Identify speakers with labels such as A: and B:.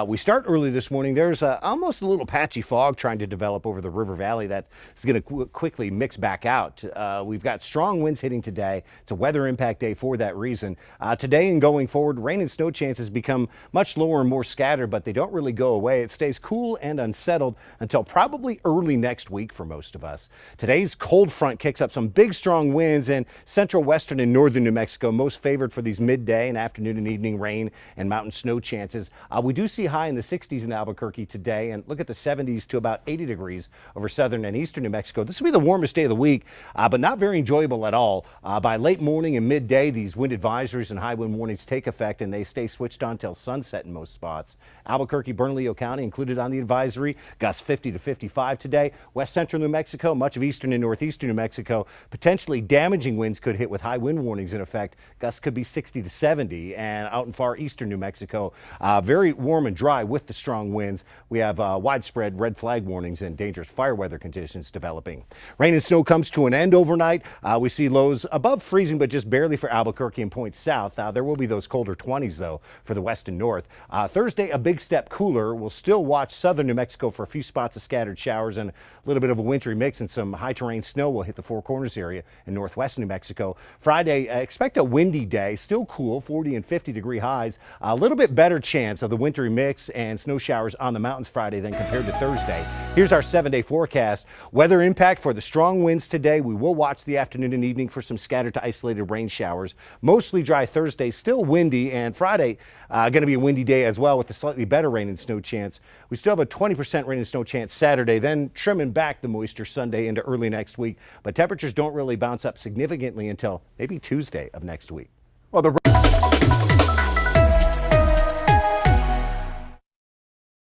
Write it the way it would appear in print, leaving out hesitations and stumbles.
A: We start early this morning. There's almost a little patchy fog trying to develop over the river valley that is going to quickly mix back out. We've got strong winds hitting today. It's a weather impact day for that reason. Today and going forward, rain and snow chances become much lower and more scattered, but they don't really go away. It stays cool and unsettled until probably early next week for most of us. Today's cold front kicks up some big strong winds in central, western, and northern New Mexico, most favored for these midday and afternoon and evening rain and mountain snow chances. We do see high in the 60s in Albuquerque today, and look at the 70s to about 80 degrees over southern and eastern New Mexico. This will be the warmest day of the week, but not very enjoyable at all. By late morning and midday, these wind advisories and high wind warnings take effect, and they stay switched on till sunset in most spots. Albuquerque, Bernalillo County included on the advisory. Gusts 50 to 55 today. West central New Mexico, much of eastern and northeastern New Mexico, potentially damaging winds could hit with high wind warnings in effect. Gusts could be 60 to 70, and out in far eastern New Mexico, very warm and dry with the strong winds. We have widespread red flag warnings and dangerous fire weather conditions developing. Rain and snow comes to an end overnight. We see lows above freezing, but just barely for Albuquerque and points south. There will be those colder 20s, though, for the west and north. Thursday, a big step cooler. We'll still watch southern New Mexico for a few spots of scattered showers and a little bit of a wintry mix, and some high terrain snow will hit the Four Corners area in northwest New Mexico. Friday, expect a windy day, still cool, 40 and 50 degree highs. A little bit better chance of the wintry mix and snow showers on the mountains Friday than compared to Thursday. Here's our 7-day forecast. Weather impact for the strong winds today. We will watch the afternoon and evening for some scattered to isolated rain showers. Mostly dry Thursday, still windy, and Friday going to be a windy day as well with a slightly better rain and snow chance. We still have a 20% rain and snow chance Saturday, then trimming back the moisture Sunday into early next week. But temperatures don't really bounce up significantly until maybe Tuesday of next week.
B: Well, the